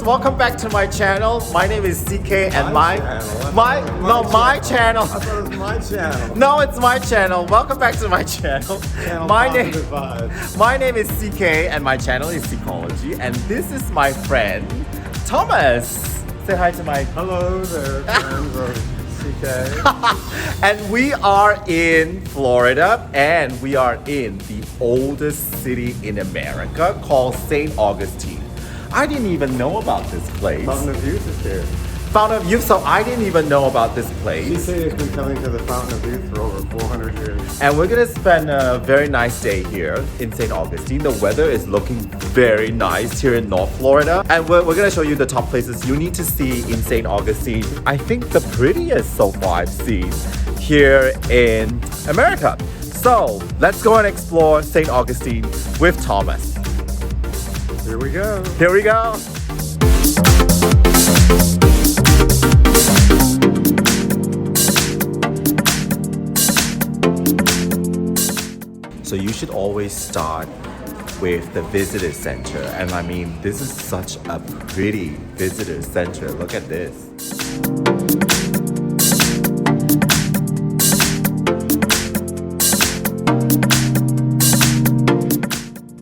welcome back to my channel. My name is CK and my channel. I thought it was my channel. No, it's my channel. Welcome back to my channel. My name is CK and my channel is Psychology, and this is my friend Thomas. Say hi to my. Hello there, friends of CK. And we are in Florida, and we are in the oldest city in America called St. Augustine. I didn't even know about this place. Fountain of Youth is here. Fountain of Youth, so I didn't even know about this place. CK has been coming to the Fountain of Youth for over 400 years. And we're gonna spend a very nice day here in St. Augustine. The weather is looking very nice here in North Florida. And we're gonna show you the top places you need to see in St. Augustine. I think the prettiest so far I've seen here in America. So let's go and explore St. Augustine with Thomas. Here we go. Here we go. So you should always start with the visitor center. And I mean, this is such a pretty visitor center. Look at this.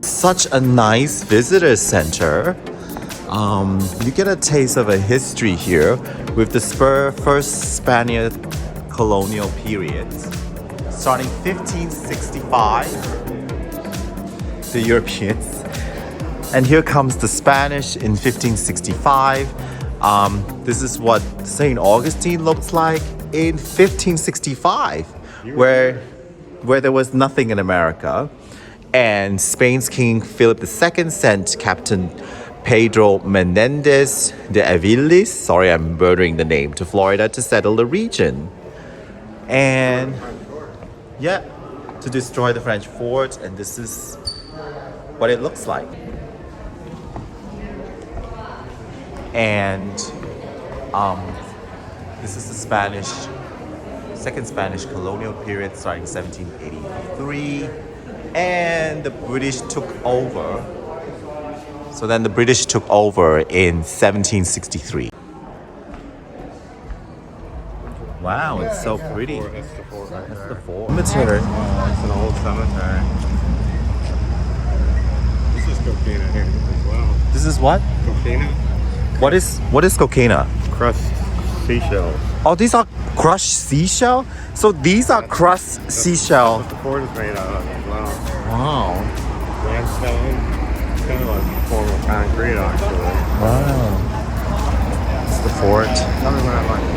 Such a nice visitor center. You get a taste of a history here with the first Spanish colonial period. Starting 1565, the Europeans. And here comes the Spanish in 1565. This is what St. Augustine looks like in 1565, where there was nothing in America. And Spain's King Philip II sent Captain Pedro Menéndez de Avilés, sorry I'm murdering the name, to Florida to settle the region. And yeah, to destroy the French fort, and this is what it looks like. And this is the second Spanish colonial period starting 1783. And the British took over. So then the British took over in 1763. Wow, it's so pretty. That's the fort right That's there. the fort. Cemetery. It's an old cemetery. This is coquina here as well. This is what? Coquina? What is coquina? Crushed seashells. Oh, these are crushed seashell? So these are crushed seashell. That's what the fort is made out of as well. Wow. Sandstone. It's kind of like a form of concrete actually. Wow. It's the fort. Tell me when I like it.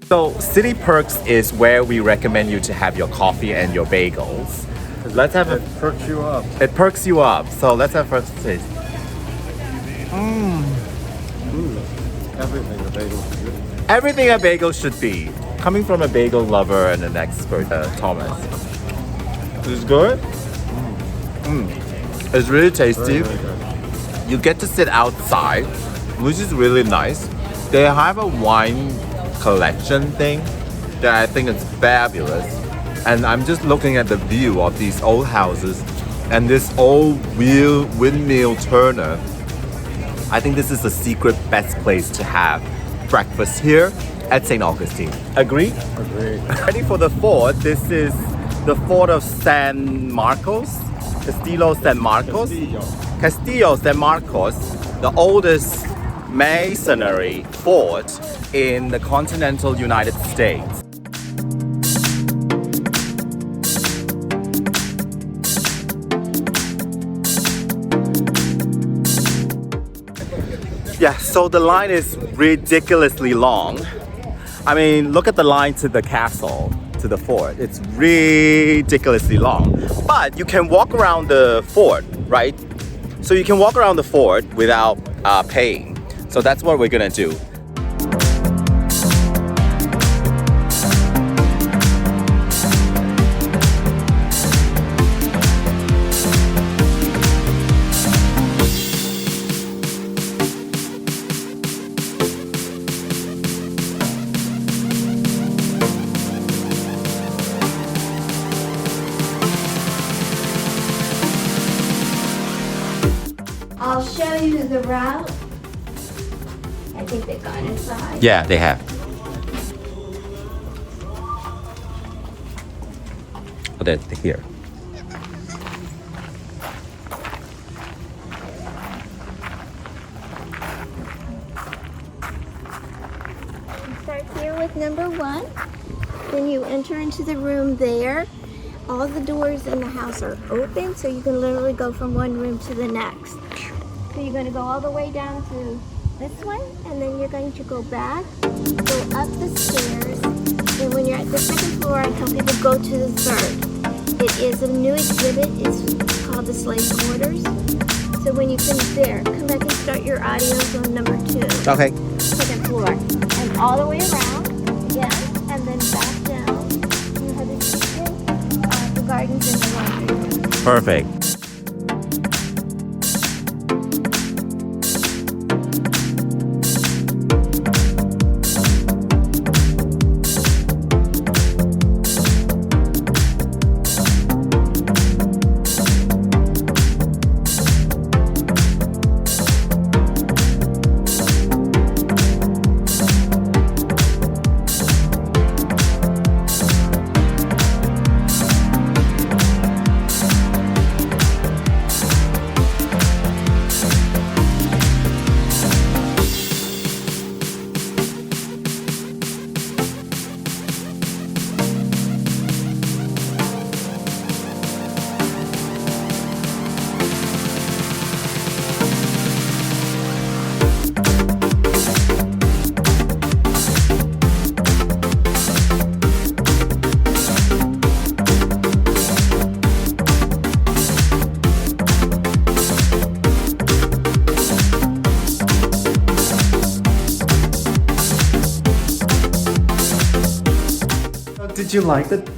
So City Perks is where we recommend you to have your coffee and your bagels. Let's have It perks you up. It perks you up. So let's have first taste. Everything a bagel should do. Everything a bagel should be. Coming from a bagel lover and an expert, Thomas. This is good? It's really tasty. Very, very good. You get to sit outside, which is really nice. They have a wine collection thing that I think is fabulous. And I'm just looking at the view of these old houses and this old windmill turner. I think this is the secret best place to have breakfast here at St. Augustine. Agree? Agreed. Ready for the fort. This is the fort of San Marcos, Castillo San Marcos. Castillo San Marcos, the oldest masonry fort in the continental United States. Yeah, so the line is ridiculously long. I mean, look at the line to the castle, to the fort. It's ridiculously long. But you can walk around the fort, right? So you can walk around the fort without paying. So that's what we're gonna do. I'll show you the route. I think they've gone inside. Yeah, they have. Oh, they're here. Start here with number 1. Then you enter into the room there. All the doors in the house are open, so you can literally go from one room to the next. So you're going to go all the way down to this one, and then you're going to go back, go up the stairs, and when you're at the second floor, I tell people go to the third. It is a new exhibit. It's called the slave quarters. So when you finish there, come back and start your audios on number 2. Okay. Second floor. And all the way around again, and then back down. You have the kitchen, the gardens, and the laundry room. Perfect.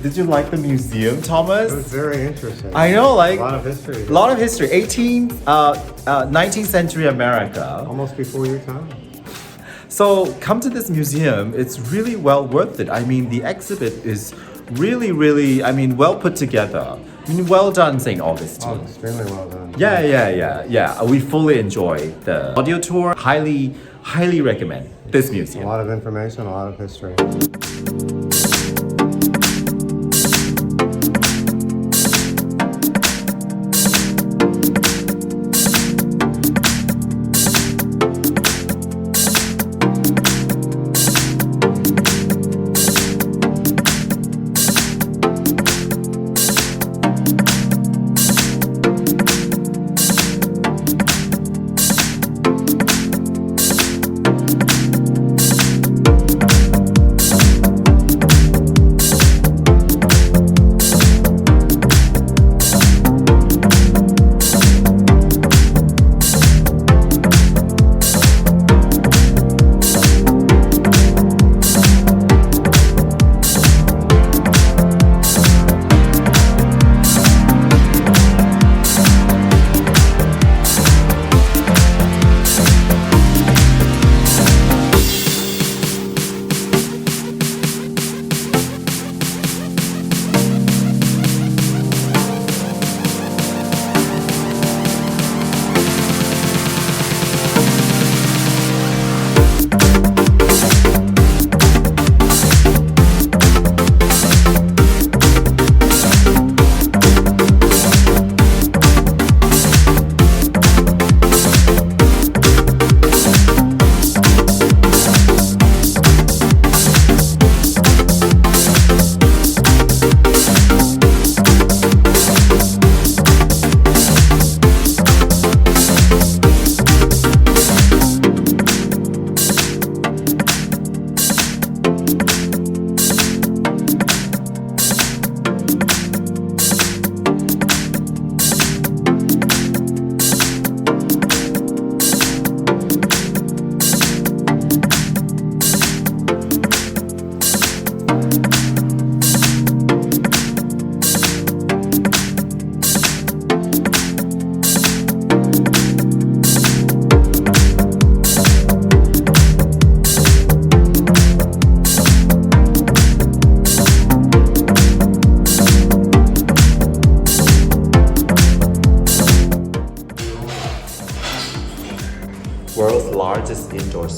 Did you like the museum, Thomas? It was very interesting. I know, like A lot of history. a lot of history. 19th century America. Almost before your time. So come to this museum. It's really well worth it. I mean, the exhibit is really, I mean, well put together. I mean, well done, St. Augustine. Oh, extremely well done. Yeah. We fully enjoyed the audio tour. Highly recommend this A museum. lot of information, a lot of history.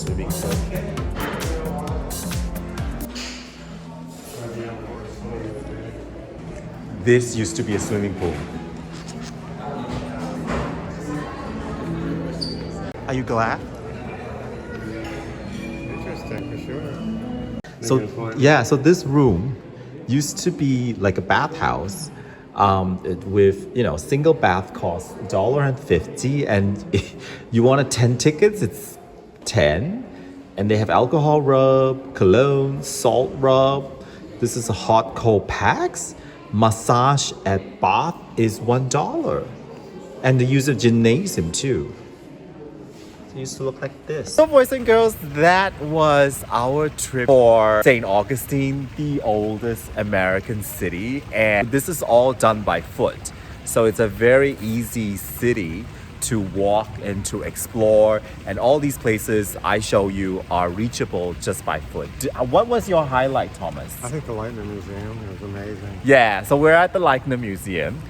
swimming pool. This used to be a swimming pool. Are you glad? Interesting for sure. So this room used to be like a bathhouse, with single bath costs $1.50, and if you wanted 10 tickets, it's 10, and they have alcohol rub, cologne, salt rub. This is a hot cold packs. Massage at bath is $1, and they use a gymnasium too. It used to look like this. So boys and girls, that was our trip for St. Augustine, the oldest American city. And this is all done by foot. So it's a very easy city to walk and to explore. And all these places I show you are reachable just by foot. What was your highlight, Thomas? I think the Lightner Museum, it was amazing. Yeah, so we're at the Lightner Museum.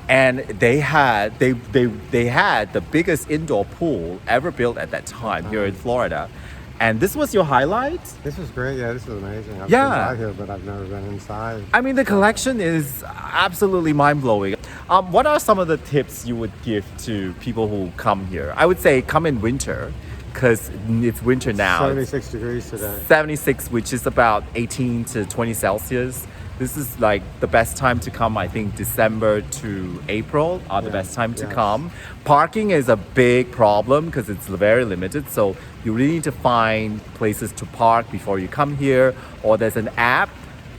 And they had the biggest indoor pool ever built at that time here in Florida. And this was your highlight? This was great. Yeah, this was amazing. I've Yeah. been out here, but I've never been inside. I mean, the collection is absolutely mind-blowing. What are some of the tips you would give to people who come here? I would say come in winter, because it's winter now. 76 degrees today. 76, which is about 18 to 20 Celsius. This is like the best time to come. I think December to April are the best time to come. Parking is a big problem because it's very limited. So you really need to find places to park before you come here. Or there's an app,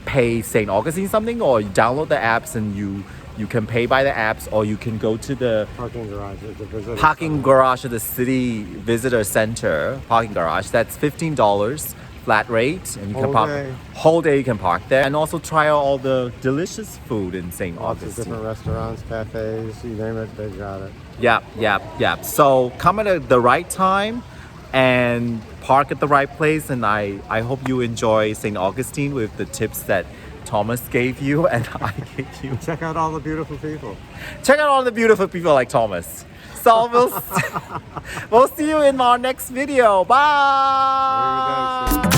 pay St. Augustine something, or you download the apps and you can pay by the apps, or you can go to the Parking garage at the visitor garage at the city visitor center parking garage. That's $15 flat rate, and you can park whole day. You can park there, and also try out all the delicious food in St. Lots of Augustine. different restaurants, cafes, you name it, they've got it. Yeah. So come at the right time and park at the right place, and I hope you enjoy St. Augustine with the tips that Thomas gave you and I gave you. Check out all the beautiful people. Check out all the beautiful people like Thomas. So we'll see you in our next video. Bye.